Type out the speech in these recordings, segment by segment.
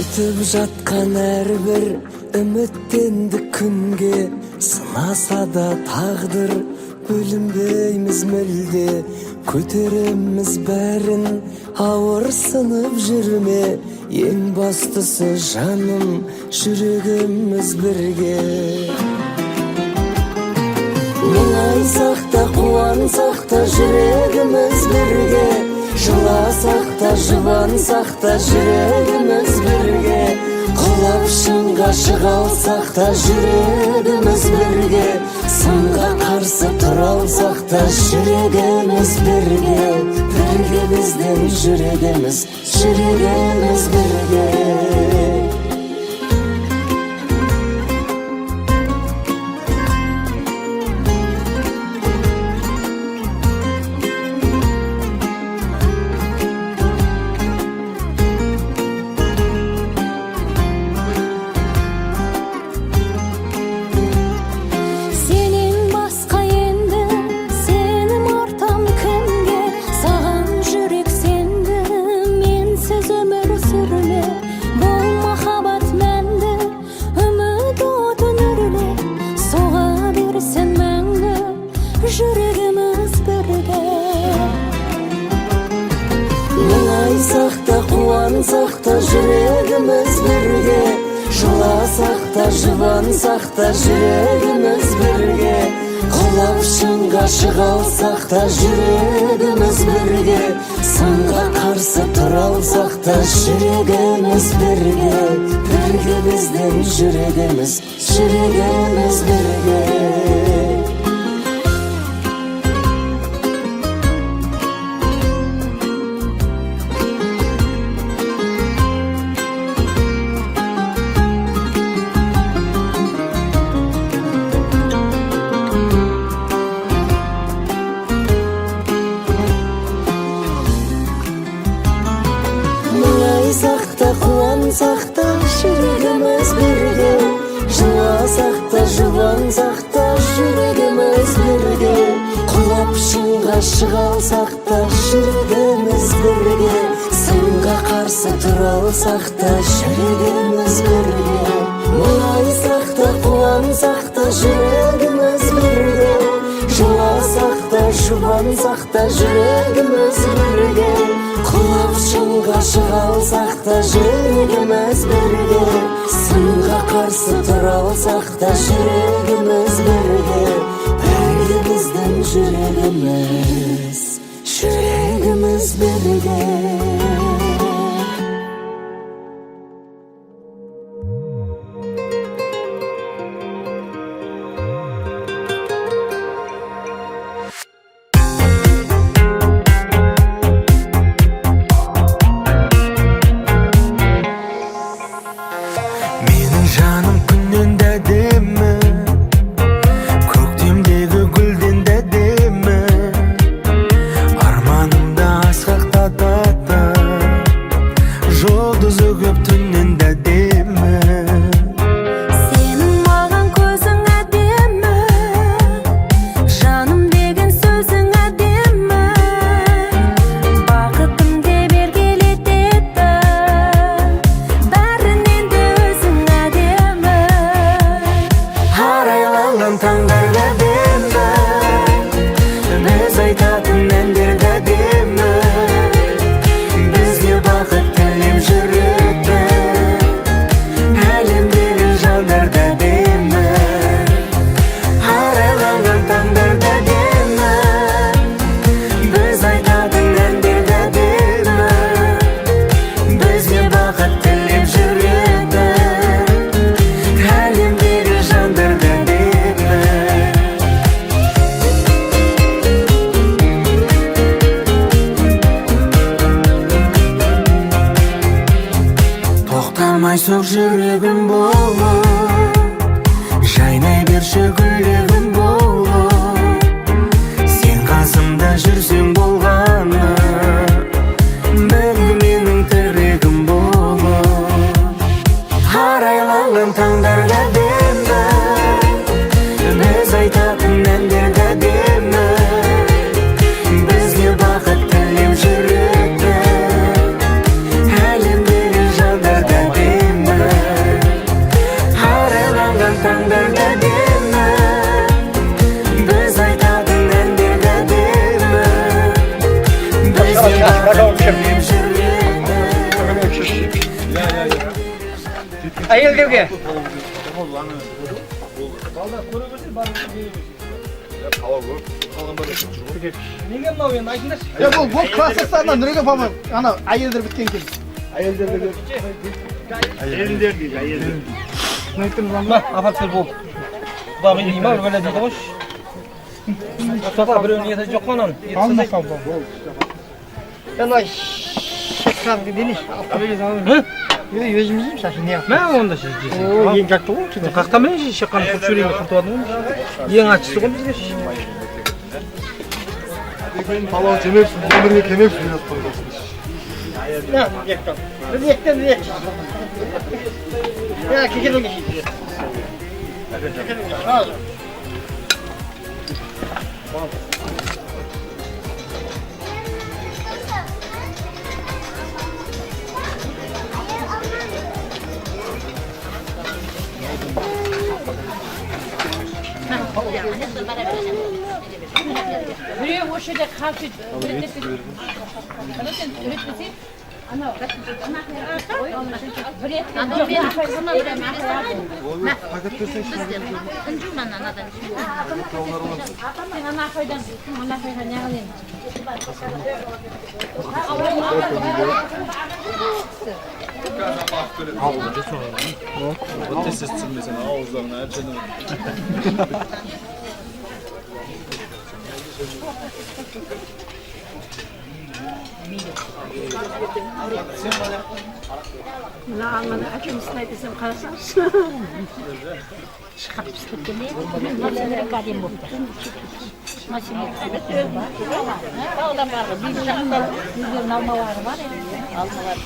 өтүп жаткан ар бир үмүттенди күнгө, сынаса да тагдыр бөлүнбөймүз мөлдө, көтөрөмүз бәрин ауырсынып жүрме, эң бастысы жаным жүрөгүмүз бирге. Мұңайсақ та қуансақ та жүрегіміз бірге, жыласақ та жұбансақ та жүрегіміз бірге, құлап шыңға шыға алсақ та жүрегіміз бірге, сынға қарсы тұра алсақ та жүрегіміз бірге, бірге біздің жүрегіміз бірге. Мұңайсақ та қуансақ та жүрегіміз бірге, жыласақ та жұбансақ та жүрегіміз бірге, құлап шыңға шыға алсақ та жүрегіміз бірге, сынға қарсы тұра алсақ та жүрегіміз бірге, бірге біздің жүрегіміз бірге. Мұңайсақ та қуансақ та жүрегіміз бірге, жыласақ та жұбансақ та жүрегіміз бірге, құлап шыңға шыға алсақ та жүрегіміз бірге, сынға қарсы тұра алсақ та жүрегіміз бірге. Мұңайсақ та қуансақ та жүрегіміз бірге, жыласақ та жұбансақ та жүрегіміз бірге, құлап шыңға шыға алсақ та жүрегіміз бірге, сынға қарсы тұра алсақ та жүрегіміз бірге, бірге біздің жүрегіміз бірге. Жаным күннен де әдемі, көктемдегі гүлден де әдемі, арманымды асқақтатады, жұлдызы көп түннен де әдемі. Сенің маған көзің әдемі, жаным деген сөзің әдемі, бақытымды бергелетеді, бәрінен де өзің әдемі. Арайланған таңдар да әдемі, біз айтатын әндер де әдемі, бізге бақыт тілеп жүреді, әлемдегі жандар да әдемі. Арайланған таңдар да әдемі, біз айтатын әндер де әдемі, бізге бақыт тілеп жүреді, әлемдегі жандар да әдемі. Тоқтамай соқ жүрегім болып, жайнай берші гүлегім болып, сен қасымда жүрсең болғаны, мәңгі менің тірегім болып. Арайланған таңдар да әдемі, біз айтатын әндер де әдемі, бізге бақыт тілеп жүреді, әлемдегі жандар да әдемі. Әйелдерге. Неге мынау енді айтыңдаршы? Ya bu klasasından nereye yapamam? Ana ayıldır bitken kim? Ne ettin lan? Апатсыз бол. Құдағи деймін ау, өлі дейді ғой. Мұстафа біреуінің еті жоқ қанан. Alma kaldı. Ана шекранды денеш. Bir de yüzümüzü mü saçın ne yaptın? Mən onda siz deyirsin. O yeni kalktı mı ki? Қақтан білен шекқаны құрт жүрейін құртып алдың ғой. Ең ачысы ғой бізге. Palav çemeksin, ömürge kemeksin biraz koydasın. Ya, yekten. Bir yekten, bir yekten. Ya, kekelim geçeyim. Al. Buraya o şeyde karşı üretmesi. Anladın üretmesi. Ana Nağanı açımızda desem kalsas. Çıkıp sıkıntı ne? Maçları kadim bu. Maçları kadim. Ağlam var. Bir şahta bir alma var. Alma var.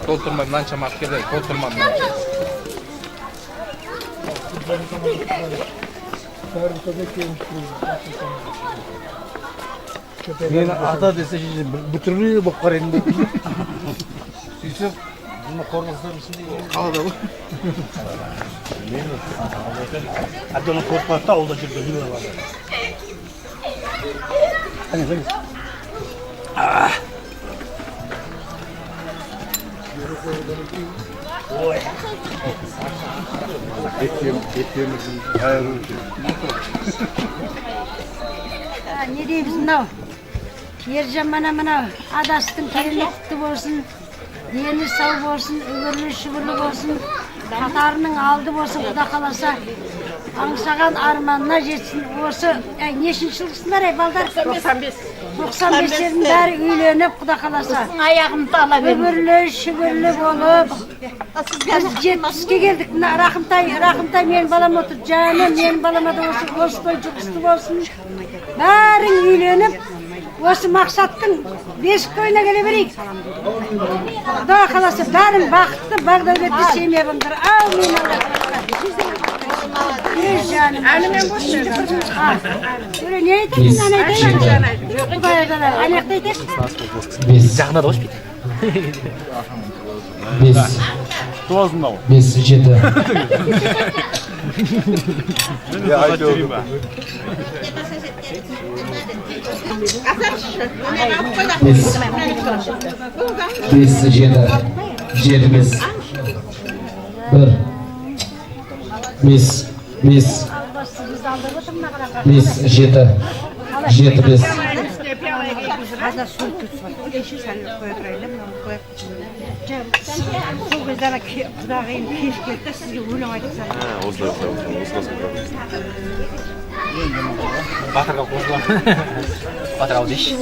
Толтырмай мынанша маскелер, толтырма мынанша. Ben ata dese şimdi bu türlü bakar elinde. Yusuf bunu korkmasın şimdi. Kaldı bu. Hadi onu korkmakta oldu şimdi biliyor var. Hani. Ah. Oy. Etiyemizin ayarı. Ne diyeyim mınау? Ержан мына адастың келіні құтты болсын, дені сау болсын, үгірлі шүгірлі болсын, қатарының алды болсын, құда қаласа, аңсаған арманына жетсін. Осы нешінші жылғысындар балдар? 95. 95-лердің бәрі үйленіп, құда қаласа. Ayağımda alabilirim. Үгірлі шүгірлі болып. Біз 70-ке келдік. Рахымтай менің балам отыр. Жаным менің балама да осы той жұғысты болсын. Бәрің үйленіп, осы мақсаттың бесік тойына келе берейік. Құда қаласа бәрің бақытты, бағдәулетті семья болыңдар. Аумин. Жаным. Әлімен болсын. Не айтайын, құдайдан аяқты айтайын. Жағына да қош бейді. 5, 7. Ya haydi oğlum. 5, 7. 7'miz. 1. 5, 7. 7'miz. Hazır su tutsun. Sen koyabilirim, koyup. Çok güzel kudağın keşke size ulan aytsan. Батырға қосылам. Батыр ау дейші.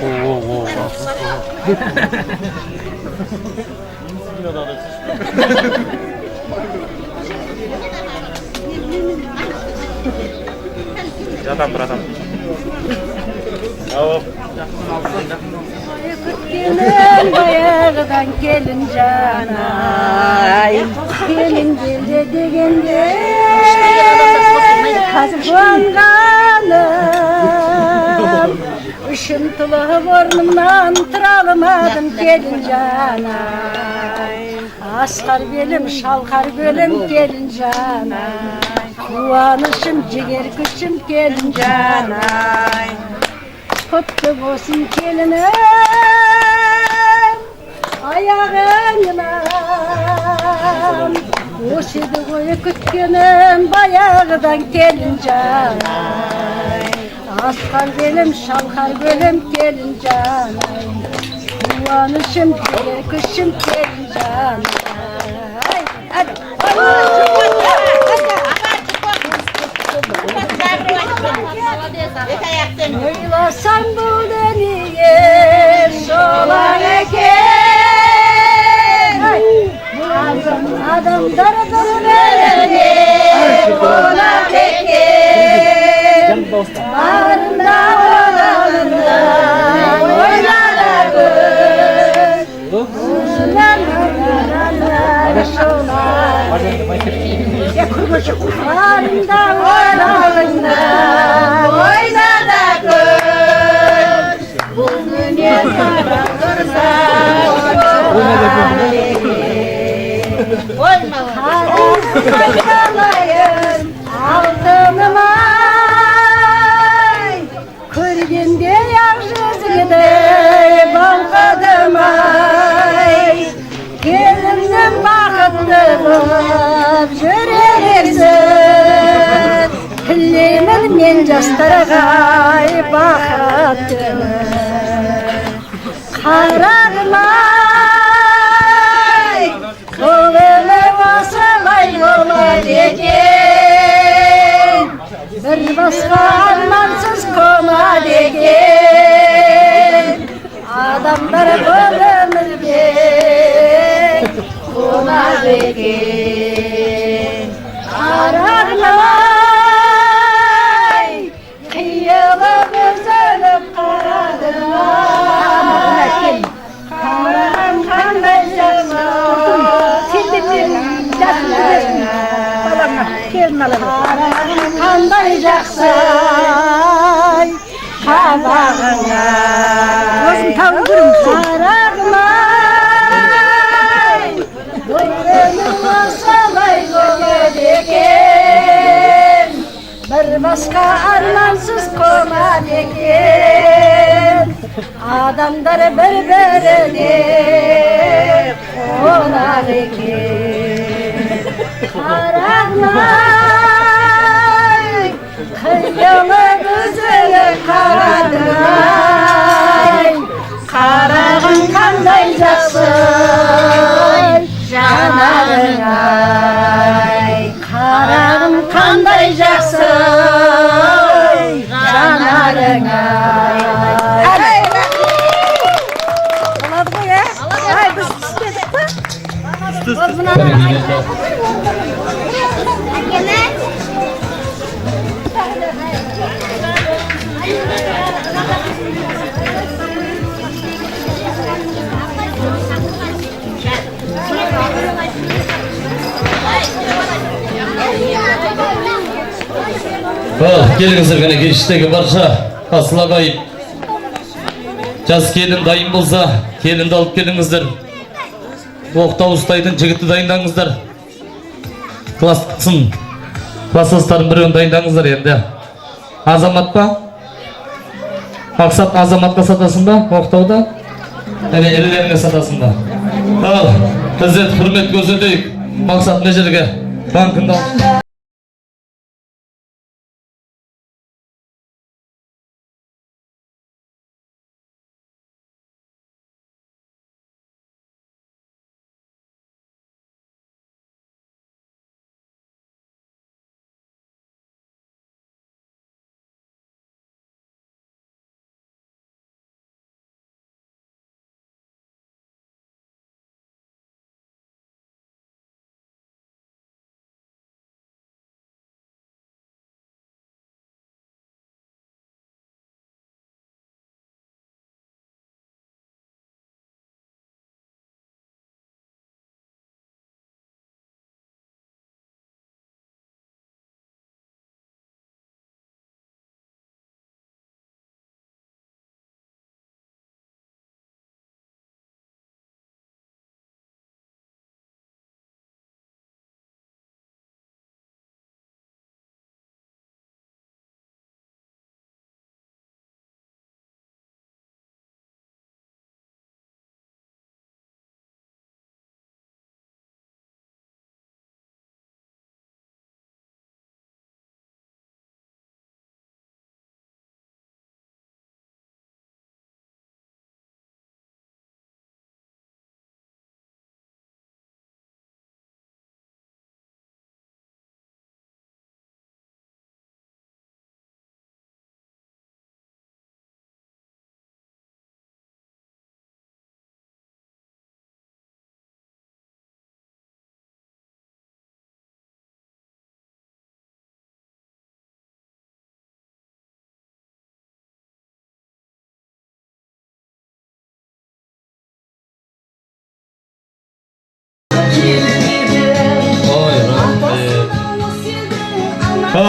О. Жатам, братам. Ау. kütkenin bayağıdan gelin canay. Gelin geldi degende kazıklanganım. Işıntılı burnumdan tıralamadım gelin canay. Asqar belim, şalqar belim gelin canay. Kuvvanışım, jiger güçüm gelin canay. Kutlu olsun gelinim, ayağınam. Oşidi koyu kütkenim, bayağıdan gelin canay. Asqar belim, şalqar belim gelin canay. Kuvvanışım, jiger güçüm gelin canay. Hadi. Oylasan bu deniye solan eken. Adam darıdır beni konak eken. Bağrında oğlanında oynarlar. Ulan oynarlar solan eken. Bağrında oğlanında oynarlar. Bugün yatara dursa solan eken. Kalayın altınıma Kırginde yaşızgıda balkadıma Gelinim bakıtlı bulup jürersin Kıllimin men jastırgay bakıttımı Karagmay Kolunu basalay yolar eken Bir başka armansız konar eken Adamlar bölünürken konar eken Ararlay Kıyılı gözünüp karadım Karan kanday yaşam Kanday jaksay kabağına Karagmay Gönlüm asalay gönlüm eken Bir başka armansız konar eken Adamlar birbirine konar eken Karagmay Kıyılı gözünü karaday Karağın kanday jaksın canarınay Karağın kanday jaksın canarınay Oladı bu ya? Ay biz istedik mi? Келіңіздер ғана кештегі барша асылаға жас келін дайын болса келінді алып келіңіздер оқта ұстайтын жігітті дайындаңыздар классын класстастарын біреуін дайындаңыздар енді азамат па мақсат азаматқа сатасың ба оқтауда және ерлеріңе сатасың ба ал ізет құрмет көрсетейік мақсат мына жерге банкында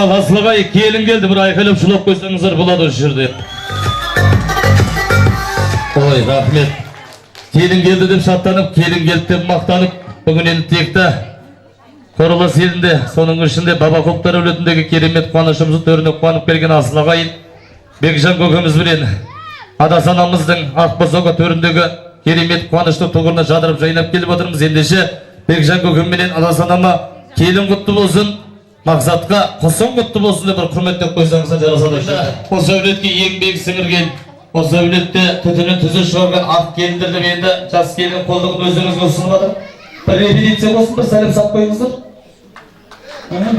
Al Aslıgay kelin geldi, bir aykalep şulap koysanızlar buladı o жерде. Oy rahmet. Kelin geldi deb şatlanıp, kelin geldi deb maqtanıp, bugün endi tekte Korulас елінде, соның ішінде Баба Коптар өлетіндегі керемет қуанышымызды төріне қуанып келген Асылағайын Бекжан көкеміз бенен Адас анамыздың Ақбозоға төріндегі керемет қуанышты тұғырына жадырып жайнап келіп отырмыз. Ендеше Бекжан көкем менен Адас анама келін құтты болсын, мақсатқа қосын құтты болсын деп бір құрметтеп қойсаңыздар жарасады. Осы әулетке еңбек сіңірген, осы әулетте түтінін түзі шығарған ақ келіндерді енді жас келін қолдығын өздеріңізге ұсынып жатыр. Bir repetitsiya olsun, bir salim sap koyыңыздар.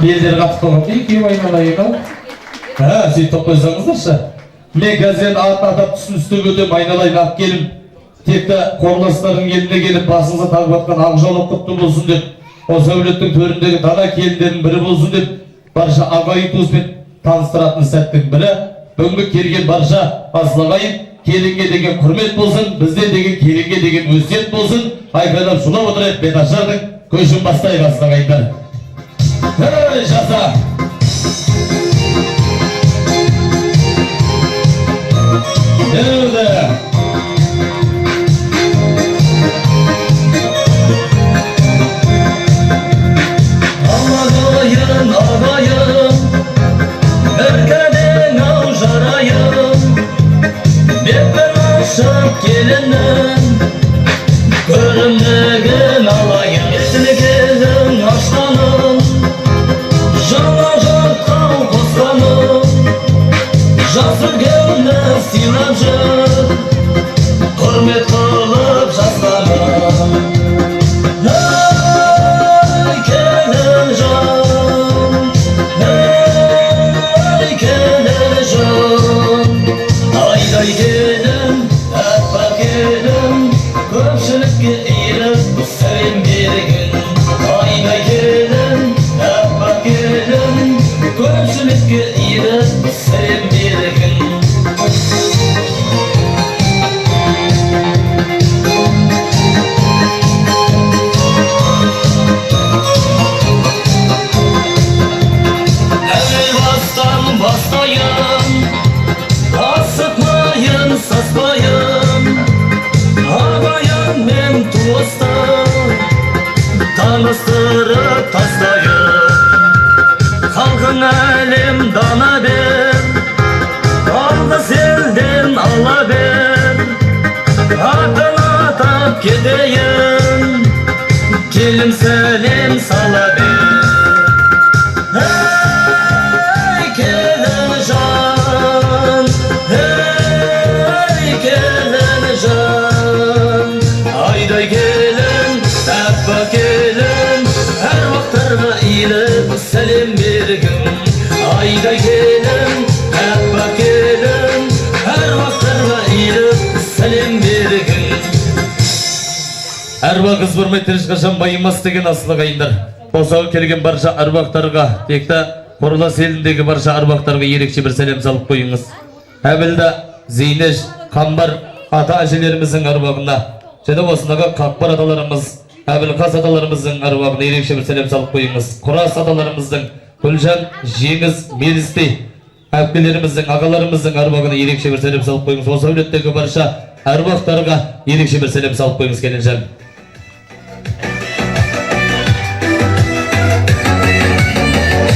Belleri қатып қалған. Екеу айналайын. Сөйтіп қойсаңыздаршы. Мен қазір атап түсін үстеп өтем айналайын ақ келім. Текті қорластардың еліне келіп басыңызға тағып атқан ақ жолы құтты болсын деп, осы әулеттің төріндегі дана келіндердің бірі болсын деп, барша ағайын туыспен таныстыратын сәттің бірі. Бүгінгі келген барша Асылағайын келінге деген құрмет болсын, бізден деген келінге деген өсиет болсын. Айқайлап шулап отырайық, бет ашардың көшін бастайық Асылағайындар. Жаса! Өлді! Ағайын, ағайын, іркәдің ау жарайын, бекпен ашып келіннің, көрімдігін алайын. Естілігінің аштанын, жаңа жатқан қосқанын, жас үлгенді сыйлап жүр, құрмет қылып жастарын. Ай келін жан, ай келін жан, айдай келін, әппақ келін, көпшілікке иіліп сәлем берген. Айдай келін, әппақ келін, көпшілікке иіліп сәлем берген. Әуел бастан бастайын, асықмайын, саспайын, ағайын мен туысты таныстырып тастайын. Халқың әлем дана бер, алғыс елден ала бер, атын атап кетейін, келін сәлем сала бер. Ей келін жан, ей келін жан, айдай келін, әппақ келін, әр уақыттарға иіліп сәлем берген. Айдай келін, әппақ келін, әр уақыттарға иіліп сәлем берген. Әруақ ізбірметтер ешқашан байымас деген Асылағайындар. Осау келген барша аруақтарға, текті Қорылас еліндегі барша аруақтарға ерекше бір сәлем салып қойыңыз. Әбілді, Зейнеш, Қамбар, ата әжелеріміздің аруағына, және осынаға Қақпар аталарымыз, Әбілқас аталарымыздың аруағына ерекше бір сәлем салып қойыңыз. Құрас аталарымыздың, Күлжан, Жеңіз, Мелістей, әпкелеріміздің, ағаларымыздың аруағына ерекше бір сәлем салып қойыңыз. Осы әулеттегі барша аруақтарға ерекше бір сәлем салып қойыңыз келінжан.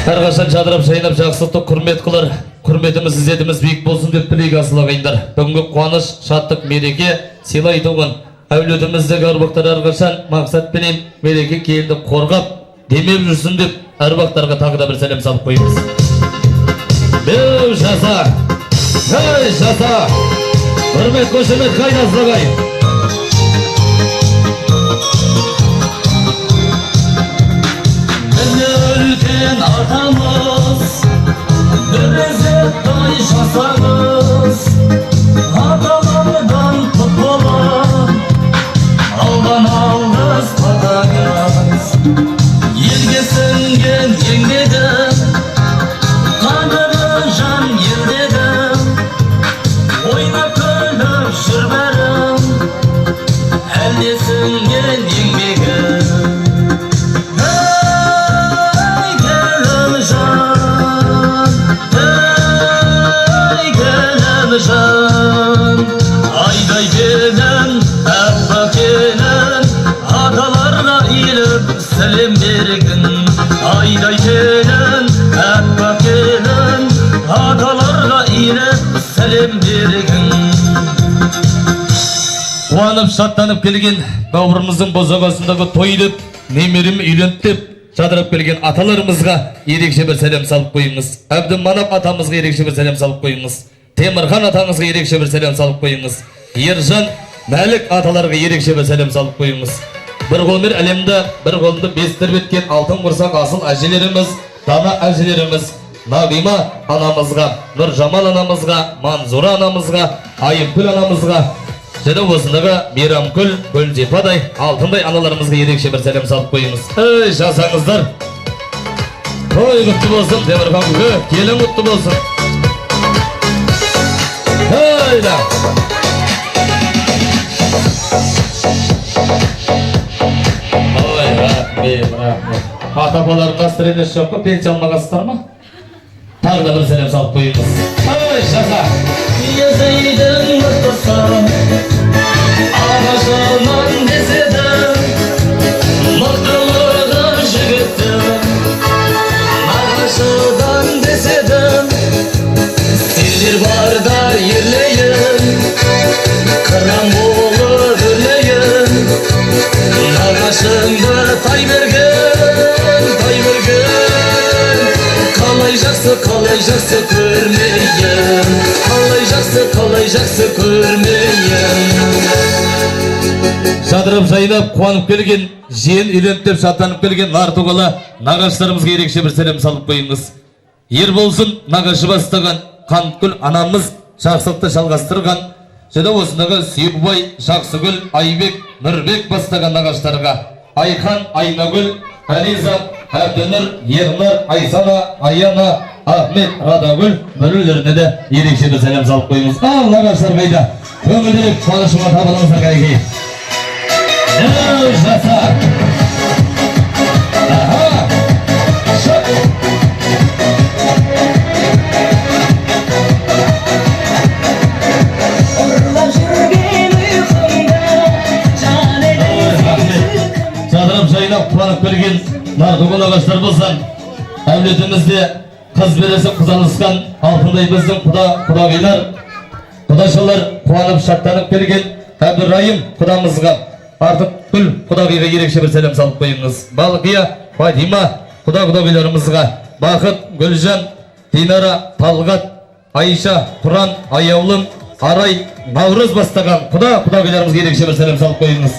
Әрқашан жадырап жайнап жақсылықты құрмет қылар, құрметіміз ізетіміз биік болсын деп тілейік Асылағайындар. Бүгінгі қуаныш, шаттық, мереке сыйлай туған әулетіміздегі аруақтар әрқашан мақсатпенен мереке келді қорғап, демеп жүрсін деп аруақтарға тағы да бір сәлем салып қойымыз. Беу жаса, ей жаса, құрмет қошемет қайда Асылағайын. Үлкен атамыз, бір ізеттай жасамыз, аталардан құт болар, алған алғыз қатаңыз. Елге сіңген еңбегім, қадірі жан елдегім, ойнап күліп жүр бәрім, иіліп сәлем бергін, айдай келін, әппақ келін, аталарға иіліп сәлем бергін. Қуанып шаттанып келген бауырымыздың бозағасындағы той деп, немерем үйленді деп жадырап келген аталарымызға ерекше бір сәлем салып қойыңыз. Әбдіманап атамызға ерекше бір сәлем салып қойыңыз. Темірхан атаңызға ерекше бір сәлем салып қойыңыз. Ержан, Мәлік аталарға ерекше бір сәлем салып қойыңыз. Бір қолмен әлемді, бір қолды бестірбеткен алтын құрсақ асыл әжелеріміз, дана әжелеріміз, Нағима анамызға, Нұржамал анамызға, Манзура анамызға, Айымкүл анамызға, және осындағы Мейрамкүл, Гүлзипадай, алтындай аналарымызға ерекше бір сәлем салып қойыңыз. Ей, жасаңыздар. Той құтты болсын, Темірхан күгі, келін құтты болсын. Hayda. Oy, rahmet. Ата-бабалардың қастырыныз жоқ па, пенсия алмағасыздар ма? Тағы да бір сәлем салып қойыңыз. Ой, жаса. Езейдің мұқтысам, ағашынан деседі, мықтылығын жігіттім, нағашыдан деседі. Сендер барда ерлейін, қыран болып өрлейін, нағашыңды тай берген, қалай жақсы көрмейін, қалай жақсы көрмейін. Жадырып жайнап қуанып келген, жиен үйленіп деп шаттанып келген Нартуғала нағаштарымызға ерекше бір сәлем салып қойыңыз. Ер болсын нағашы бастаған Қанткүл анамыз жақсылықты жалғастырған, және осындағы Сүйікбай, Жақсыгүл, Айбек, Нұрбек бастаған нағаштарға Айхан, Айнагүл, Әлиза, Әбдінұр, Ернар, Айсана, Аяна, Ахмет, Радагүл мүрілеріне де ерекше бір сәлем салып қойыңыз. Ал нағаштар қайда, көңілдерек қуанышыма табылыңыздар кәйге. Жаса. Қуанып келген Нартуғал ағаштар болсан, әулетімізде қыз бересі қызанысқан алтындай біздің құдағилар, құдашалар қуанып шаттанып келген Әбдірайым құдамызға, Артықгүл құдағиға ерекше бір сәлем салып қойыңыз. Балқия, Фатима құдағиларымызға, Бақыт, Гүлжан, Динара, Талғат, Айша, Құран, Аяулым, Арай, Наурыз бастаған құдағиларымызға ерекше бір сәлем салып қойыңыз.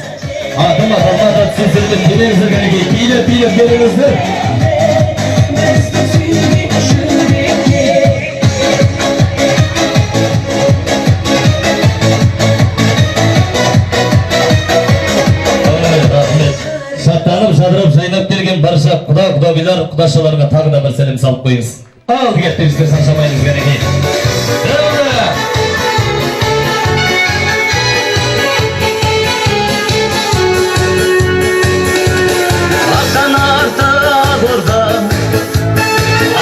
Атым аталмада түсесілді келеңіздер кәнеге, кейлеп келіңіздер. Шаттанып, жадырып, жайнап келген барша құдағилар, құдашаларға тағы да бір сәлем салып қойыңыз. Ал кеттіңіздер шаршамайыңыз кәнеге.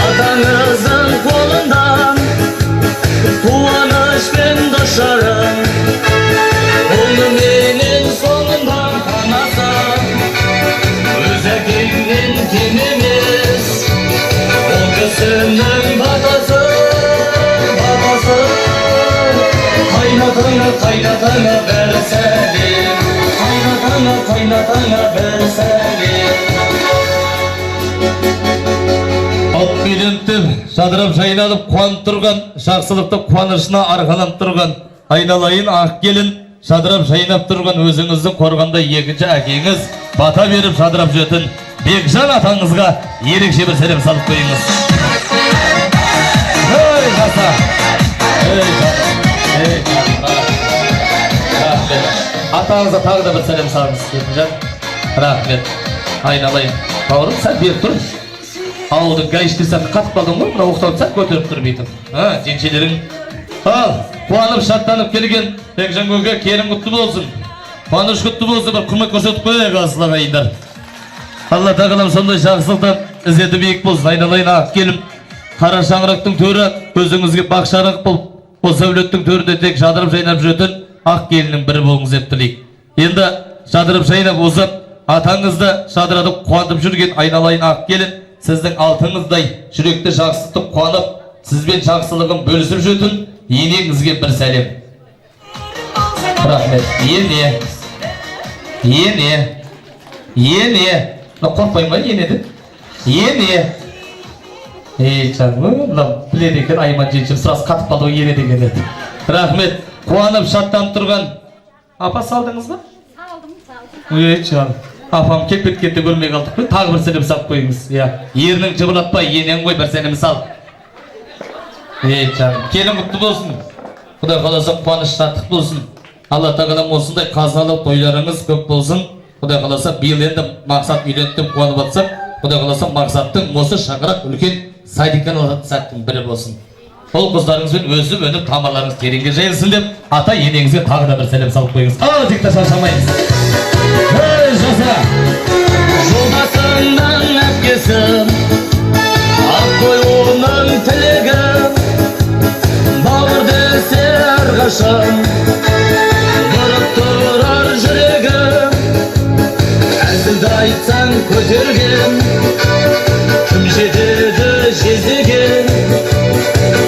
Атаңыздың қолынан қуаныш пен дошарың, онымен соңынан қанасам, өз әкеңнен кем емес, ол кісінің батасы, қайнатаңа бір сәлем, қайнатаңа бір сәлем. Үйленіп, жадырап жайнанып қуанып тұрған, жақсылықты қуанышына арқаланып тұрған, айналайын ақ келін, жадырап жайнап тұрған өзіңіздің қорғанда екінші әкеңіз, бата беріп жадырап жүретін Бекжан атаңызға ерекше бір сәлем салып қойыңыз. Ой, жаса! Атаңызға тағы да бір сәлем салыңыз, Бекжан. Рахмет. Айналайын. Бауырым, сәл беріп тұр. Ауылдың гайшты қатып қалдың ғой, мұна оқтауды сәт көтеріп тұр бейтім. Деншелерің. Ал, қуанып шаттанып келген Бекжан көге келін құтты болсын. Қуаныш құтты болсын, бір құрмет көрсетіп қойайық асыл ағайындар. Алла тағалам сондай жақсылықтан ізеті биік болсын. Айналайын ақ келім. Қара шаңырақтың төрі өзіңізге бақ шарық болып, осы әулеттің төрінде тек жадырып жайнап жүретін ақ келінің бірі болыңыз деп тілейік. Енді жадырып жайнап озып, атаңызды шадыратып қуантып жүрген айналайын ақ келін, сіздің алтыңыздай жүректі жақсылық қуанып, сізбен жақсылығын бөлісіп жүретін енеңізге бір сәлем. Рахмет. Ене. Қорқпайын ба енеді? Ене. Жаным, біледі екен Айман женшім сұрасы қатып қалды ғой ене деген еді. Рахмет. Қуанып шаттанып тұрған апа салдыңыз ба? Салдым. Жаным. Апам кеп кеткенде көрмей қалдық қой. Тағы бір сәлем салып қойыңыз. Ерінің жыбырлатпай енең ғой бір сәлем сал. Жаным, келін құтты болсын. Құдай қаласа қуаныш шаттық болсын. Алла тағалам осындай қазалы тойларыңыз көп болсын. Құдай қаласа биыл енді мақсат үйлентіп қуанып атсақ, Құдай қаласа мақсаттың осы шаңырақ үлкен садиктен алатын сәттің бірі болсын. Ол қыздарыңызбен өсіп өніп тамырларыңыз тереңге жайылсын деп, ата енеңізге тағы да бір сәлем салып қойыңыз. Текті шаршамайыз. Жаса, жолдасыңнан әпкесім, ақ қой оның тілегім, бауыр десе әрқашан, бұрып тұрар жүрегім, әзілді айтсаң көтерген, кім жетеді жездеген,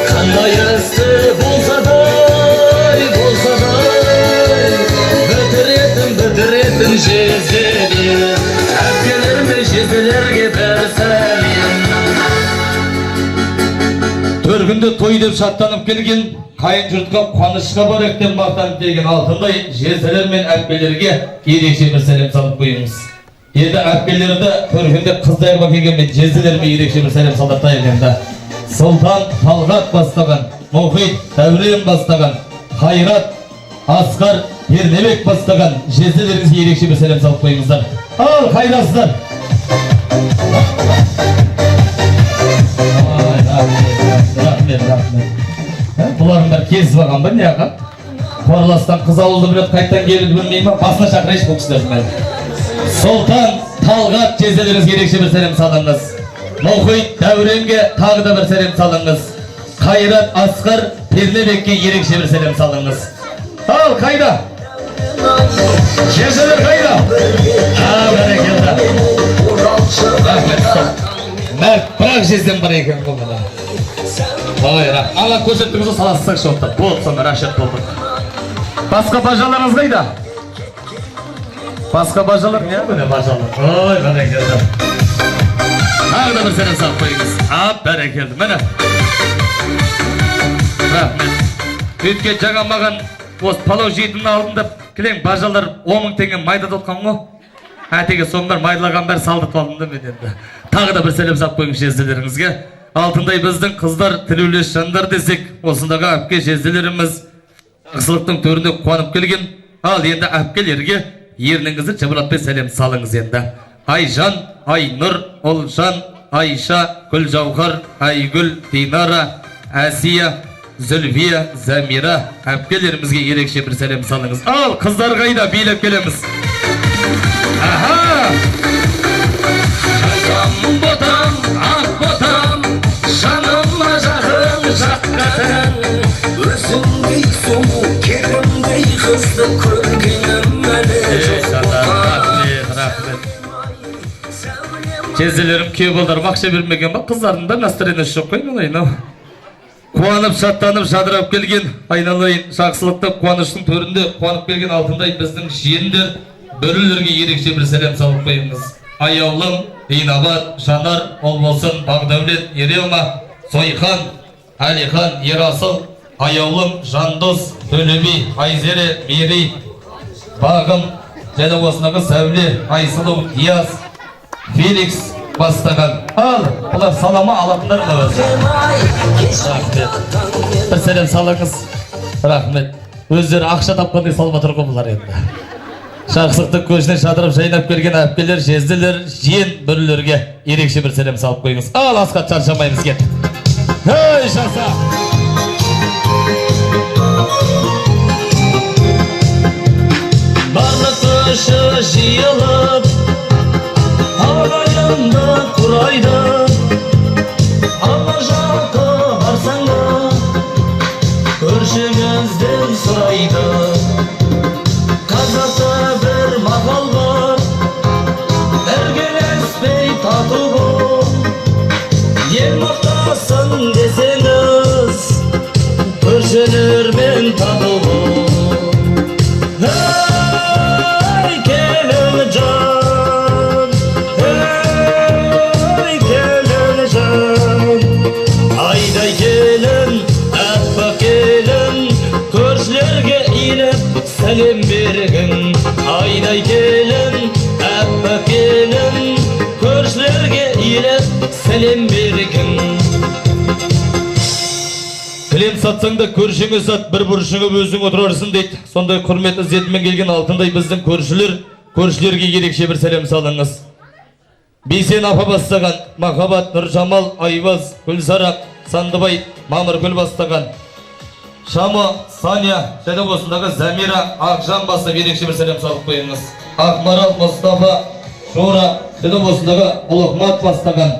қандай істі болса да, бітіретін жезделер, әпкелер мен жезделерге бір сәлем. Төргінді той деп шаттанып келген, қайын жұртқа қуанышқа бар ектен мақтанып келген алтындай жезделер мен әпкелерге ерекше бір сәлем салып қойыңыз. Енді әпкелерді төргінде қыздарға келген мен жезделерге ерекше бір сәлем салдыртайық енді. Сұлтан Талғат бастаған, Мұхит Дәурен бастаған, Қайрат Асқар Ернебек бастаған жезделеріңізге ерекше бір сәлем салып қойыңыздар. Ал қайдасыздар? Рахмет. Бұлардың бәрі кезіп алған ба не аға? Қораластан қыз ауылды білет қайттан келіп білмей ма? Басына шақырайшы бұл кісілердің. Сұлтан Талғат жезделеріңізге ерекше бір сәлем салыңыз. Мұхит Дәуренге тағы да бір сәлем салыңыз. Қайрат Асқар Ернебекке ерекше бір сәлем салыңыз. Ал қайда? Жезделер қайда? Бәрекелді. Мәрт, бірақ жезден бар екен қолмада. Ала көрсеттіңізі саласызсақ шоқты. Болды, соны рашет болдық. Басқа бажаларыңыз қайда? Басқа бажалар? Не көне бажалар? Ой, бәрекелді. Тағы да бір сәлем салып қойыңыз. Бәрекелді. Міне. Рахмет. Өткен жаңа маған осы палау жейтінің алдында кілең бажалар 10 мың теңге майда тұтқан ғой. Әтеге сондар майдалаған бәрі салдырып алдым да мен енді. Тағы да бір сәлем салып қойыңыз жезделеріңізге. Алтындай біздің қыздар тілеулес жандар десек, осындағы әпке жезделеріміз жақсылықтың төрінде қуанып келген. Ал енді әпкелерге ерніңізді жыбырлатпай сәлем салыңыз енді. Айжан, Айнұр, Олжан, Айша, Гүлжауһар, Айгүл, Динара, Әсия, Зүлвия, Замира әпкелерімізге ерекше бір сәлем салыңыз. Ал қыздар қайда билеп келеміз. Жазам ботам, ақ ботам, жаныма жақын жаққатын, өзіңдей сұлу, керімдей қызды көргенім әлі жоқ. Рахмет. Жезделерім күйе болдар бақша бермеген ба, қыздардың да настроенесі жоқ қой мен. Қуанып, шаттанып, жадырап келген, айналайын жақсылықты қуаныштың төрінде қуанып келген алтындай біздің жиендер, бөрілерге ерекше бір сәлем салып қойыңыз. Аяулым, Инабат, Жанар, ол болсын, Бағдәулет, Ерема, Сойхан, Әлихан, Ерасыл, Аяулым, Жандос, Төлеби, Айзере, Мери, Бағым, және осындағы Сәуле, Айсылу, Ияс, Феликс бастаған. Ал, бұлар салама алатындар ма өзі? Рахмет. Бір сәлем салыңыз. Рахмет. Өздері ақша тапқандай салма тұр ғой бұлар енді. Жақсылықты көзінен шадырып жайнап келген әпкелер, жезделер, жиен бүрілерге ерекше бір сәлем салып қойыңыз. Ал, асқат шаршамаймыз кет. Ей, жаса! Барлық күші жиылып, ағайынды құрайды, ала жаққа барсаң да, көршіңізден сұрайды. Қазақта бір мақал бар, келіп сәлем бергін. Кілем сатсаң да көршіңе сат, бір бұрышыңа өзің отырарсың дейді. Сондай құрмет ізетімен келген алтындай біздің көршілерге ерекше бір сәлем салыңыз. Бейсен апа бастаған, Махаббат, Нұржамал, Айваз, Гүлсара, Сандыбай, Мамыргүл бастаған, Шама, Саня, және осындағы Замира, Ақжан бастап ерекше бір сәлем салып қойыңыз. Ақмарал, Мұстафа, Шора, және осындағы Ұлықмат бастаған,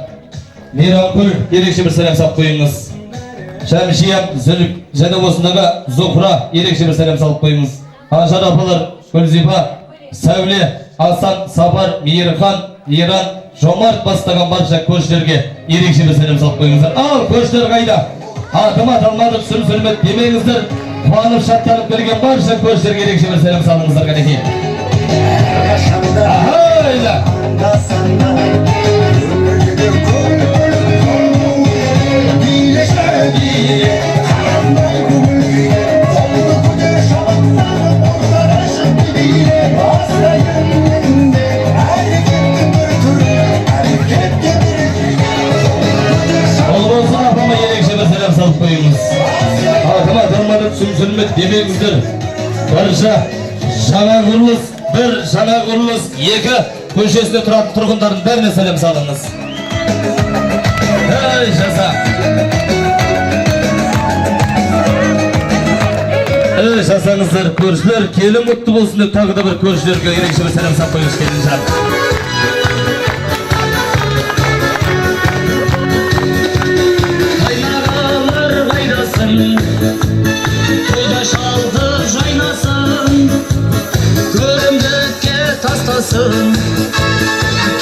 Мейрамгүл ерекше бір сәлем салып қойыңыз. Шәмшия, Зүлік, және осындағы Зухра ерекше бір сәлем салып қойыңыз. Ажар апалар, Гүлзипа, Сәуле, Асан, Сапар, Мейірхан, Иран, Жомарт бастаған барша көршілерге ерекше бір сәлем салып қойыңыздар. Ал көршілер қайда? Атыма аталмадық, сүрмет демеңіздер. Қуанып шаттанып келген барша көршілерге ерекше бір сәлем салыңыздар кәнекей. Ахайда! салып қойыңыз. Атыма аталмадық, сүрмет демеңіздер. Барша жаңа құрылыс, бір жаңа құрылыс, екі көшесінде тұратын тұрғындардың бәріне сәлем салыңыз. Ей жаса. Ей жасаңыздар, көршілер, келін құтты болсын деп тағы да бір көршілерге ерекше бір сәлем салып қойыңыз келінжан. Тойда шалқып жайнасын, көрімдікке тастасын,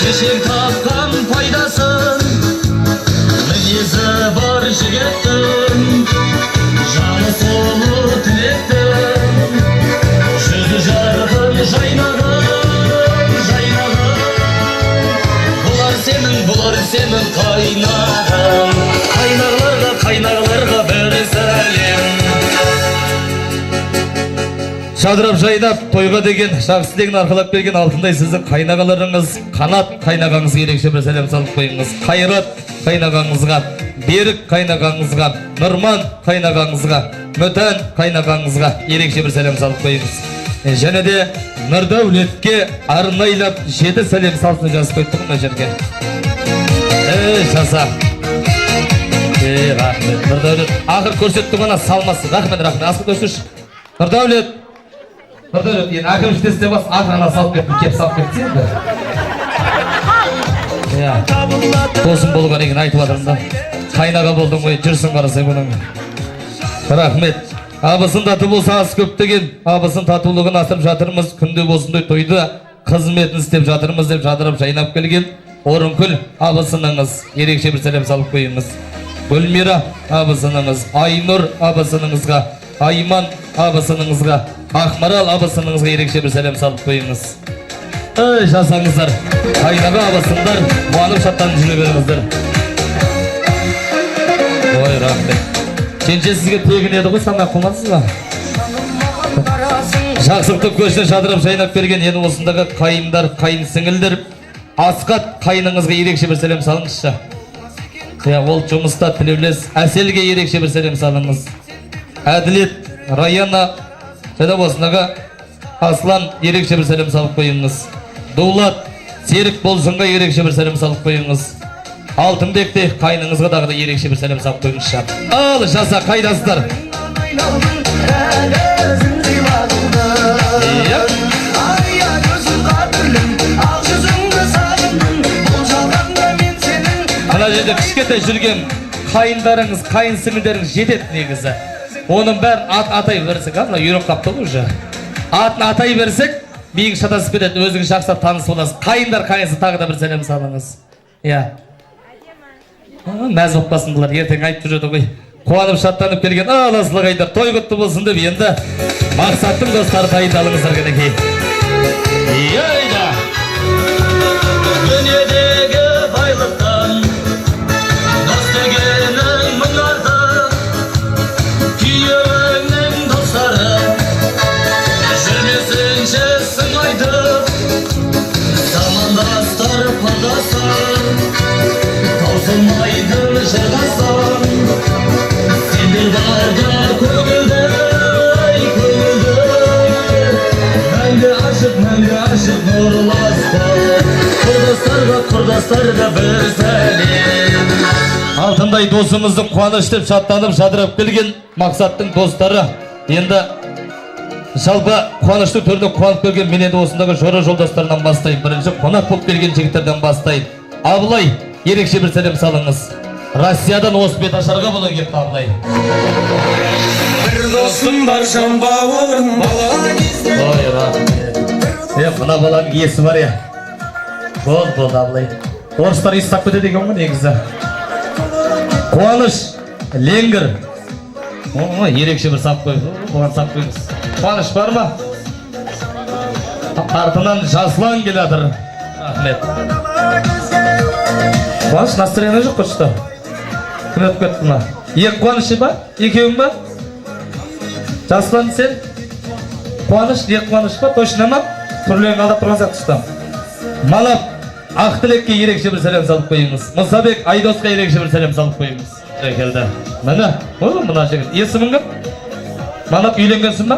кешек тапқан пайдасын, мінезі бар жігеттің, жаны солы тілектің, жүзі жарқын жайнағын, бұлар сенің қайнағың, қайнағларға бір сәлем. Шадырап жайнап, тойға деген, жақсы деген арқалап келген алтындай сіздің қайнағаларыңыз, Қанат қайнағаңызға ерекше бір сәлем салып қойыңыз. Қайрат қайнағаңызға, Берік қайнағаңызға, Нұрман қайнағаңызға, Мүтән қайнағаңызға ерекше бір сәлем салып қойыңыз. Және де Нұрдәулетке арнайлап 7 сәлем салсын жазып қойдық мына жерге. Жаса. Рахмет. Нұрдәулет, ақыр көрсетті ғана салмасы. Рахмет, асқыт өсіш. Нұрдәулет, енді әкім жетесіне бас ақырана салып кеп салып кетті енді. Тосын болуға деген айтып атырында. Қайнаға болдың ғой, жүрсің қарасай бұның. Рахмет. Абысын таты болса аз көп деген, абысын татулығын асырып жатырмыз, күнде болсындай тойды қызметін істеп жатырмыз деп жадырып жайнап келген Орынкүл абысыныңыз, ерекше бір сәлем салып қойыңыз. Гүлмира абысыныңыз, Айнұр абысыныңызға, Айман абысыныңызға, Ақмарал абысыныңызға ерекше бір сәлем салып қойыңыз. Жасаңыздар, қайнаға абысындар, қуанып шаттанып жүре беріңіздер. Ой, рахмет. Женше сізге тегін еді ғой, санақ қылмадыңыз ба? Жақсылықты көшіне жадырып жайнап берген ені осындағы қайындар, қайын сіңілдер, Асқат қайныңызға ерекше бір сәлем салыңызшы. Ол жұмыста тілеулес Әселге ерекше бір сәлем салыңыз. Әділет, Раяна, және осындағы Аслан ерекше бір сәлем салып қойыңыз. Дулат, Серік Болсынға ерекше бір сәлем салып қойыңыз. Алтынбекте қайныңызға дағы да ерекше бір сәлем салып қойыңызшы. Ал жаса, қайдасыздар? Ана жерде кішкентай жүрген қайындарыңыз, қайын сіңілдеріңіз жетеді негізі. Оның бәрін атай берсек, ана үйрек қапты ғой уже. Атын атай берсек, биік шатасып кетеді, өзіңіз жақсап таныс боласыз. Қайындар қайынсы тағы да бір сәлем салыңыз. Мәз оқпасын бұлар, ертең айтып жүреді ғой. Қуанып шаттанып келген аласылы қайдар, той құтты болсын деп енді мақсаттың достары дайындалыңыздар кәнекей. Дүниедегі байлықтан дос дегенің мың артық, күйеуіңнің достары жүрмесінші сың айтып, замандастар құрдасың. жолдастарға бір сәлем. Алтындай досымыздың қуаныш деп шаттанып жадырап келген мақсаттың достары. Енді жалпы қуанышты түрде қуанып келген мен енді осындағы жора жолдастарынан бастайын. Бірінші қонақ болып келген жігіттерден бастайын. Абылай, ерекше бір сәлем салыңыз. Россиядан Осмет Ашарға бола кетті Абылай. Бір досым бар жан бауырым бала кезде. Ой, рахмет. Мына баланың есі бар я. Болды Абылай. Орыстар есі сап кетеді екен ғой негізі. Қуаныш, Ленгір. Ерекше бір сап қойып. Оған сап қойыңыз. Қуаныш бар ма? Артынан Жаслан келатыр. Рахмет. Қуаныш, настроение жоқ қой что? Кім өтіп кетті ма? Екі Қуанышы ба? Екеуің ба? Жаслан сен? Қуаныш, екі Қуаныш ба? Точно ма? Түрлерін алдап тұрған сияқты ұстам. Малап, Ақтілекке ерекше бір сәлем салып қойыңыз. Мұсабек, Айдосқа ерекше бір сәлем салып қойыңыз. Келді. Мына, мына жігіт. Есімің кім? Малап үйленгенсің ба?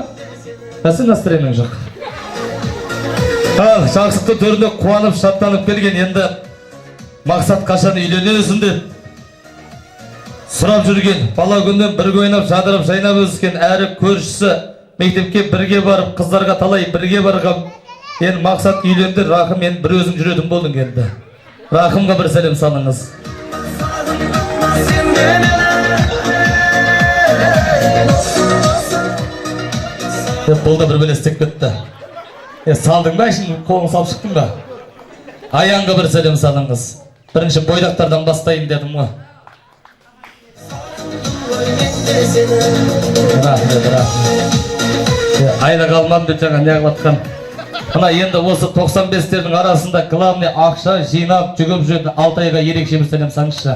Әсі настроениең жоқ. Ал, жақсықты төрінде қуанып, шаттанып келген енді мақсат қашан үйленесің деп сұрап жүрген, бала күннен бірге ойнап, жадырып, жайнап өскен әрі көршісі мектепке бірге барып, қыздарға талай бірге барған. Енді мақсат үйленді, Рахым енді бір өзің жүретін болдың енді. Рахымға бір сәлем салыңыз. Бұл да бір белестек кетті. Салдың ба, şimdi қолың салып шықтың ба? Аяңға бір сәлем салыңыз. Бірінші бойдақтардан бастайын дедім ғой. Рахмет. Айда қалмам деп жаңа неғып атқан. Мына енді осы 95-тердің арасында главный ақша жинап жүгіп жүретін Алтайға ерекше бір сәлем салыңызшы.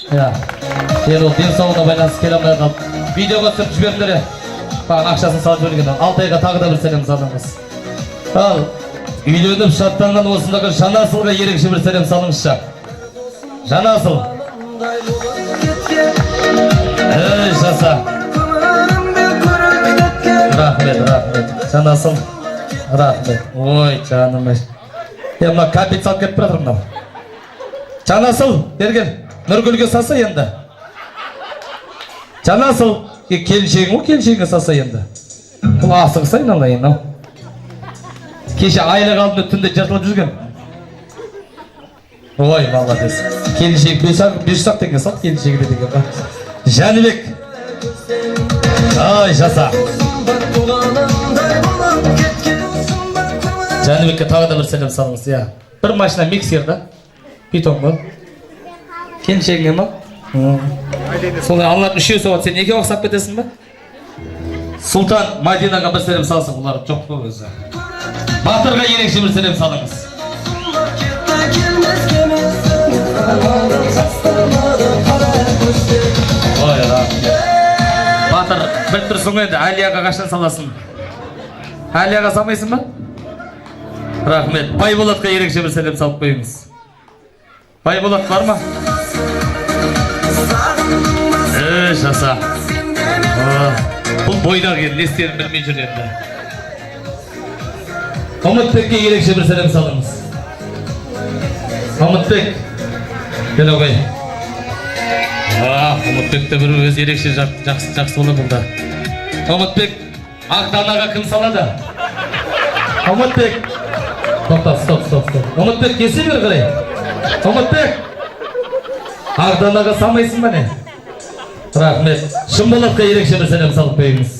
Енді ол денсаулығына байланысты келе алмай қалып. Видеоға түсіріп жіберіңдер. Ақшасын салып жіберген. Алтайға тағы да бір сәлем салыңыз. Ал, үйленіп шаттанған осындағы Жанасылға ерекше бір сәлем салыңызшы. Жанасыл. Жаса. Рахмет. Жанасыл. Рахмет. Ой, жаным. Мына капит салып кетіп жатыр мынау. Жанасыл, берген. Нұргүлге саса енді. Жанасыл, келіншегің ғой, келіншегіңе саса енді. Бұл асығысы айналайын ау. Кеше айлық алдында түнде жыртылып жүрген. Ой, молодец. Келіншек 500 теңге сал, келіншегі де деген ба. Жәнібек. Ай, жаса. Жәнібекке тағы да бір сәлем салыңыз, я. Бір машина миксер да. Питон ба. Келіншегіңе ма? Солай алынатын үшеу соғат, сен неге оқсап кетесің ба? Сұлтан Мадинаға бір сәлем салсын, олар жоқ қой өзі. Батырға ерекше бір сәлем салыңыз. Ой, Батыр, біліп тұрсың енді, Әлияға қашан саласын? Әлияға салмайсың ба? Рахмет. Байболатқа ерекше бір сәлем салып қойыңыз. Байболат бар ма? Жаса. Бұл бойда келді, не істерін білмей жүр енді. Ұмытбекке ерекше бір сәлем салыңыз. Ұмытбек. Кел оғай. Ұмытбекті бір өз ерекше жақсы бола бұлда. Ұмытбек, Ақтанаға кім салады? Ұмытбек. Стоп. Ұмытбек, кесе бер қарай. Ұмытбек. Ақтанаға салмайсың ба не? Рахмет. Шымболатқа ерекше бір сәлем салып қойыңыз.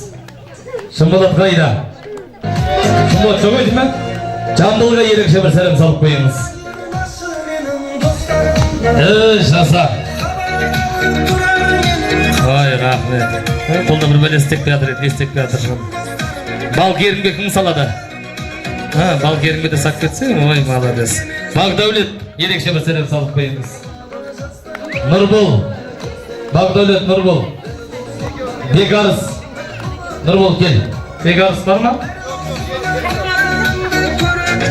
Шымболат қайда? Шымболат жоқ өйді ме? Жамбылға ерекше бір сәлем салып қойыңыз. Жаса. Ой, рахмет. Қолда бір бәле істеп қиятыр еді, не істеп қиятыр. Балгерінге кім салады? Балгерінге де сап кетсе, ой, молодец. Бақдәулет, ерекше бір сәлем салып қойыңыз. Нұрбол. Бақдәулет, Нұрбол. Бегарыс. Нұрбол, кел. Бегарыс бар ма?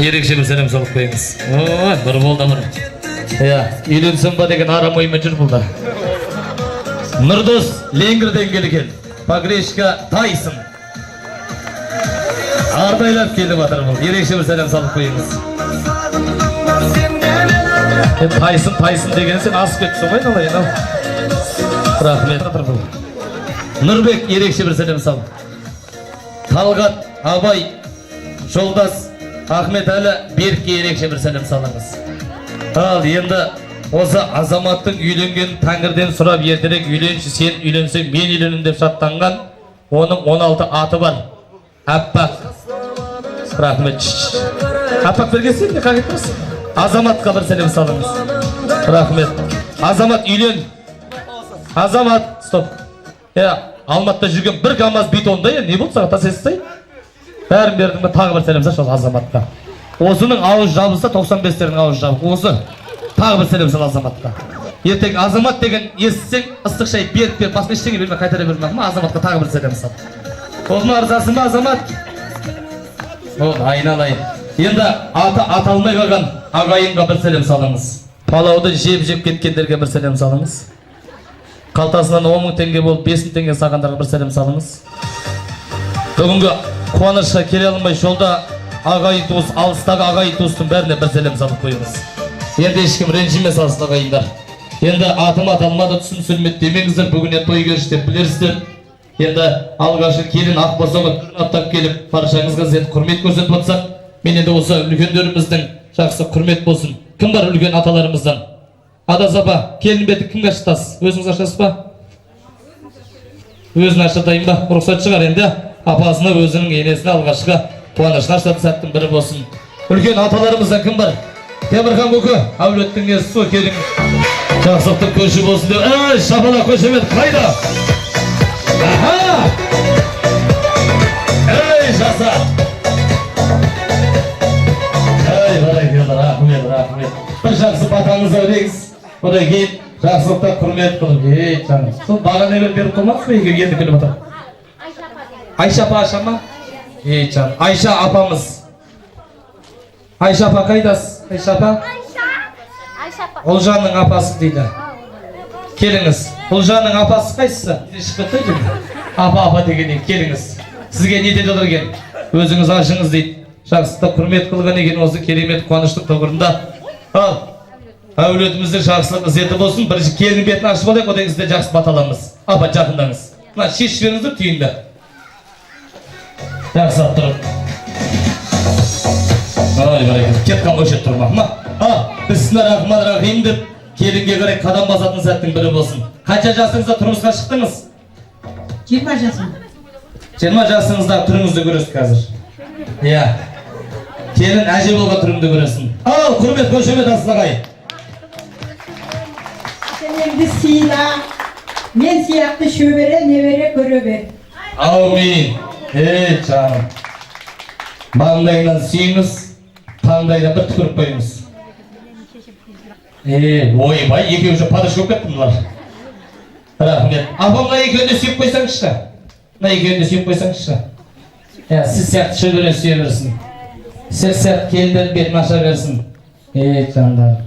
Ерекше бір сәлем салып қойыңыз. Ой, Нұрбол да бір. Үйленсің ба деген арам оймен жүр бұлда. Нұрдос, Ленгірден келген. Погрешка Тайсын. Ардайлап келіп атыр бұл. Ерекше бір сәлем салып қойыңыз. Тайсын деген сен асып кетіпсің ғой айналайын ау. Рахмет. Нұрбек ерекше бір сәлем сал. Талғат, Абай, Жолдас, Ахметәлі, Берікке ерекше бір сәлем салыңыз. Ал енді осы азаматтың үйленген тәңірден сұрап ертерек үйленші, сен үйленсең мен үйленім деп шаттанған, оның 16 аты бар. Аппақ. Рахмет. Аппақ бергесен не қағет тұрсың? Азаматқа бір сәлем салыңыз. Рахмет. Азамат үйлен. Азамат, стоп. Алматыда жүрген бір КамАЗ бетонда не болды саған тасесіз? Бәрін бердің бі тағы бір сәлем сал азаматқа. Осының ауыз жабылса 95-тердің ауыз жабық. Осы тағы бір сәлем сал азаматқа. Ертең азамат деген естісең ыстық шай беріп басқа ештеңе берме, қайтара берме ма? Азаматқа тағы бір сәлем сал. Олма арзасын ба азамат? Ол айналайын. Енді аты аталмай қалған ағайынға бір сәлем салыңыз. Палауды жеп кеткендерге бір сәлем салыңыз. Қалтасынан 10.000 теңге болып 5.000 теңге сағандарға бір сәлем салыңыз. Бүгінгі қуанышқа келе алмай жолда ағайын туыс, алыстағы ағайын туыстың бәріне бір сәлем салып қойыңыз. Енді ешкім ренжіме салсын ағайындар. Енді атым аталмады түсін сүрмет демеңіздер, бүгінен той көріш деп білерсіздер. Енді алғашы келін ақ босоғы аттап келіп баршаңызға құрмет көрсетіп отырсақ, мен енді осы үлкендеріміздің жақсы құрмет болсын. Кім бар үлкен аталарымыздан? Адас апа, келін беті кімге ашытасыз? Өзіңіз ашасыз ба? Өзін ашытайын ба? Рұқсат шығар енді. Апасына өзінің енесіне алғашқы қуанышын ашытатын сәттің бірі болсын. Үлкен аталарымыздан кім бар? Темірхан көке, әулеттің есі сол келің. Жақсылықтың көші болсын деп. Шапала көшемет қайда? Аха! Жаса! Рахмет. Бір жақсы батаңыз өдеңіз. Одан кейін жақсылықта құрмет қылып. Жаным. Сол бағаны беріп қылмақсыз ба егер енді күліп отыр? Айша апа аша ма? Жаным. Айша апамыз. Айша апа қайдасыз? Айша апа? Ұлжанның апасы дейді. Келіңіз. Ұлжанның апасы қайсысы? Шығып кетті ме? Апа дегеннен келіңіз. Сізге не деді отырген? Өзіңіз ашыңыз дейді. Жақсылықта құрмет қылған екен осы керемет қуаныштық тоғырында. Ал, әулетіміздің жақсылық ізеті болсын. Бірінші келін бетін ашып алайық, одан сізде жақсы баталамыз. Апа жақындаңыз. Мына шешіп беріңіздер түйінді. Жақсылап тұрып. Кетқан көшет тұрмақ ма? Бісмиллахиррахманиррахим деп келінге қарай қадам басатын сәттің бірі болсын. Қанша жасыңызда тұрмысқа шықтыңыз? 20 жасым. 20 жасыңызда түріңізді көресіз қазір. Келін әже болған түріңді көресің. Ал, құрмет көшемет асылағай. Сенемді сыйла, мен сияқты шөбере, небере көре бер. Аумин. Жаным. Маңдайынан сүйіңіз, таңдайдан бір түкіріп қойыңыз. Ойбай, екеуі же падыш көп кеттім бұлар. Рахмет. Апамға екеуінде сүйіп қойсаңызшы. Сіз сияқты шөбере сүйе берсін. Сіз сияқты келден бетін аша берсін. Жандар.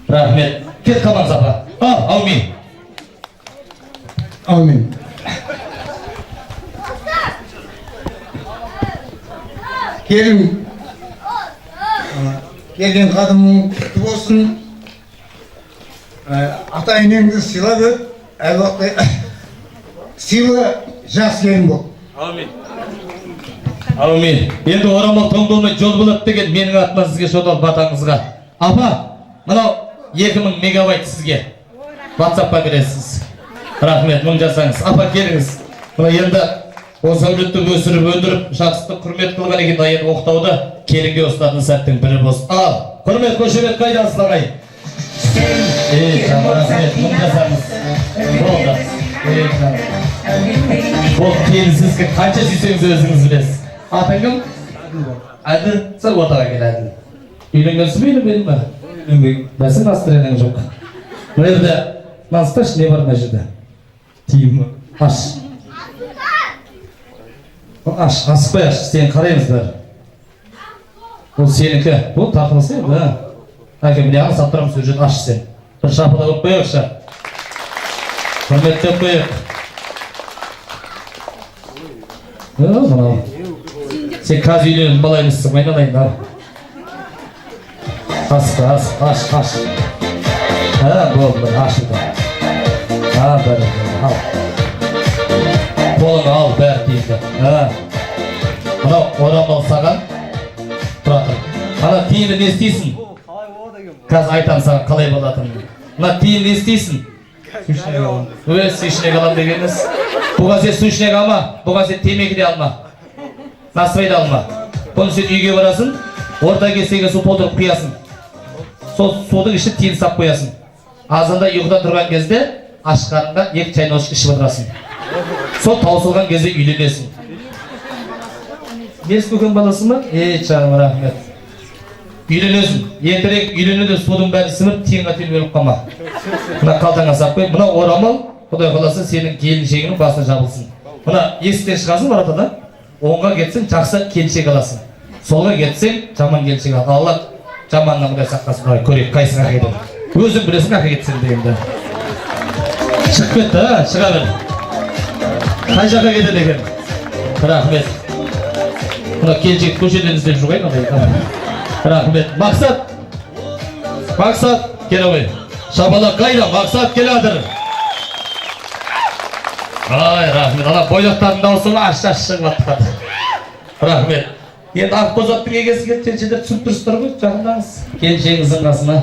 Рахмет. Кет қаламыз апа. Аумин. Amin. Gelin kadının kutlu olsun. Ata enеңді сыйлап өт. Әлбақта сыйлы жас келін бол. Аумин. Енді орамал тоң болмай жол болады деген менің атымнан сізге шотал батаңызға. Апа, мынау 2000 мегабайт сізге WhatsApp-қа бересіз. Рахмет, мың жасаңыз. Апа, келіңіз. Мына енді осы әулетті өсіріп, өндіріп, жақсылықты құрмет қылған екен, енді оқтауды келінге ұстатын сәттің бірі болсын. Ал, құрмет, көшемет қайда асылағай? Рахмет, мың жасаңыз. Болды. Бұл келінсізге қанша сүйсеңіз өзіңіз білесіз. Атың кім? Әділ. Сыр отаға кел, Әділ. Үйленгенсіз бе, үйленбедің ба? Үйленбеймін. Бәсің настыренің жоқ. Бұл жерде насташ не бар мына жерде? Тиімі. Аш. Асықпай аш, сені қараймыз бәрі. Бұл сенікі. Бұл тартылысы еді. Әке, міне аңыз аттырамыз өз жерді аш сен. Бір шапыда өп қойықшы. Құрметті өп қойық. Сен қазір үйленіп балаймызсың, айналайын. Aç. Ha, oldu, açıldı. Ha, böyle, al. Kolunu al, ver deyildi. Ha. Buna oramal sağan, bırakın. Bana tiyini ne isteysin? Kaz aytan sana kalay bolatın. Buna tiyini ne isteysin? Öyle su içine kalan degeniz. Bu gazet su içine kalma, bu gazet temeki de alma. Nasıl da alma. Bunu sen uyga varasın, orta kesege su doldurup kıyasın. Сол судың ішіп тиын сап қоясың. Азанда ұйқыда тұрған кезде аш қарныңда 2 чай ношық ішіп отырасың. Сол таусылған кезде үйленесің. Мерс көкен баласы ма? Жаным рахмет. Үйленесің. Ертерек үйленуде судың бәрі сіңіп тиынға түйіліп қалма. Мына қалтаңа сап қой. Мына орамал, Құдай қаласа сенің келіншегіңнің басына жабылсын. Мына есіктен шығасың маратада. Оңға кетсең жақсы келіншек аласың. Солға кетсең жаман келіншек ал. Алла жаманнан құдай сақтасын. Көрейік қайсың ақ еді. Өзің білесің ақ кетсің дегенде. Шығып кетті, шыға бер. Қай жаққа кетеді екен? Рахмет. Мына келіншек көшеден іздеп жүргейін. Рахмет. Мақсат, кел ғой. Шабала қайда? Мақсат кел адыр. Ай, рахмет. Ана бойлықтардың дауысына аш-аш шығып аттықады. Рахмет. Енді Ақбозаттың егесі кеткеншедер түсіп тұрсыздар ғой, жақындаңыз. Келіншегіңіздің қасына.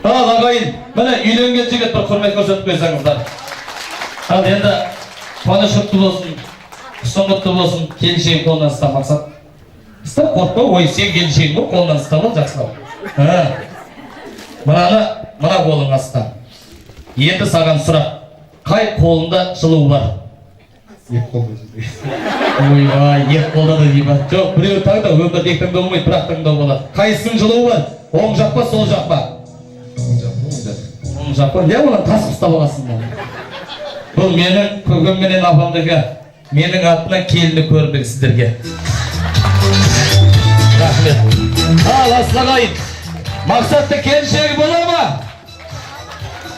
Ал ағайын, міне үйленген жігіт бір құрмет көрсетіп қойсаңыздар. Ал енді қуаныш құтты болсын, құсым құтты болсын, келіншегің қолынан ұста Мақсат. Ұста қорқпа, ой сен келіншегің ғой, қолынан ұста бол, жақсылау. Мына қолыңа ұста. Енді саған сұрақ, қай қолында жылу бар? Ек қолда жүрді. Ойбай, ек қолда да деймін. Жоқ, біреу таңда өмірді ектің болмайды, бірақ таңдау болады. Қайсының жылуы бар? Оң жақ па, сол жақ па? Оң жақ па? Не оған тасып ұстап аласың ба? Бұл менің көкемменен апамдығы, менің атынан келіні көрдік сіздерге. Рахмет. Ал, асылағайын. Мақсатты келіншегі бола ма?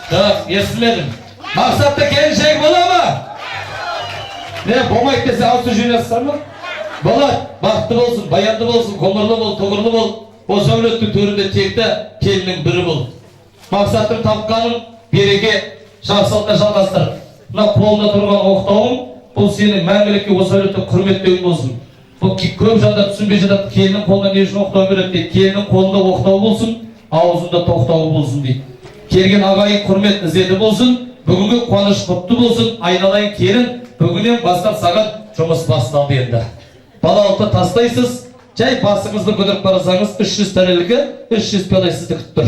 Жоқ, естімедім. Мақсатты келіншегі бола ма? Не, болмайды десе ауызды жүйресіздер ма? Болады, бақытты болсын, баянды болсын, көңірлі бол, тұғырлы бол. Осы әулеттің төрінде текті келінің бірі бол. Мақсаттың тапқанын береке жақсылыққа жалғастыр. Мына қолында тұрған оқтауың, бұл сенің мәңгілікке осы әулетті құрметтеуің болсын. Бұл көп жандар түсінбей жатады, келінің қолына не үшін оқтау береді дейді. Келінің қолында оқтау болсын, аузында тоқтауы болсын дейді. Келген ағайын құрмет ізеті болсын, бүгінгі қуаныш құтты болсын, айналайын келін. Бүгінен бастап саған жұмыс басталды енді. Балалықты тастайсыз, жай басыңызды көтеріп қарасаңыз 300 тәрелігі 300 пиалай сізді күтіп тұр.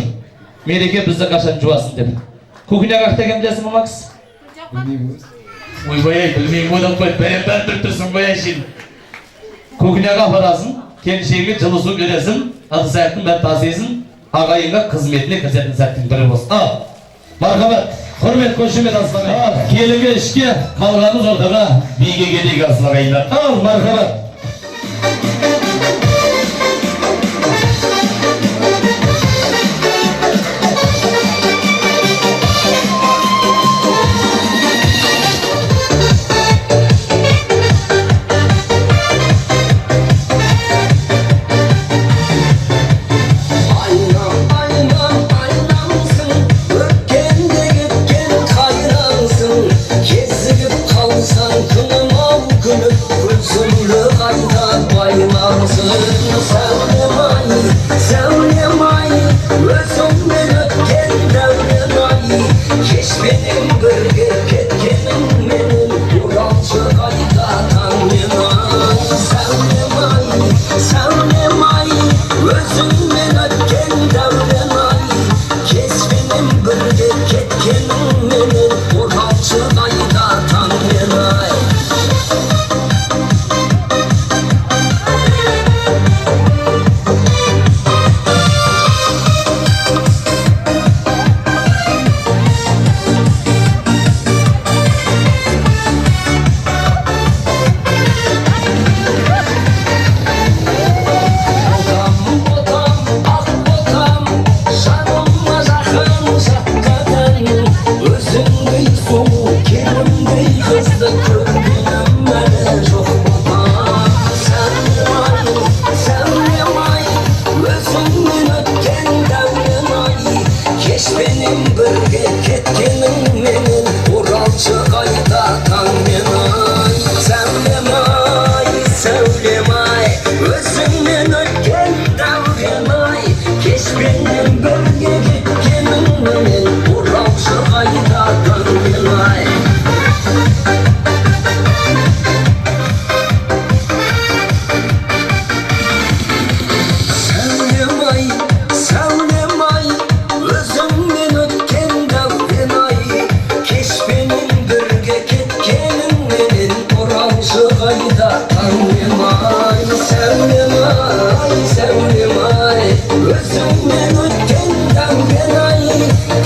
Мереке бізді қашан жуасын деп. Кухняға қақтаған білесің ме, Макс? Ойбай, білмеймін одан қойып, бәрін бір тұрсын қояшын. Кухняға апарасың, келіншегіңе жылы су бересің, ыдыс аяқтың бәрін тасисың, ағайынға қызметіне кірісетін сәттің бірі болсын. Ал, мархабат. Құрмет көшімет асылағай. Келінге ішке, қалғаныз ортаға биге кедейге асылағайындар. Ал, мархабат. Kızımlı kayda bayma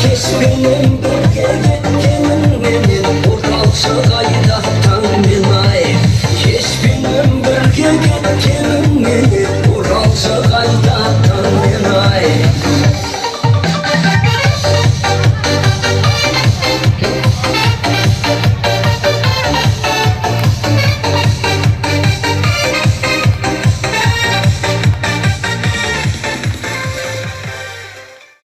Keş benim birge ketkenim benim Ortalça gayrı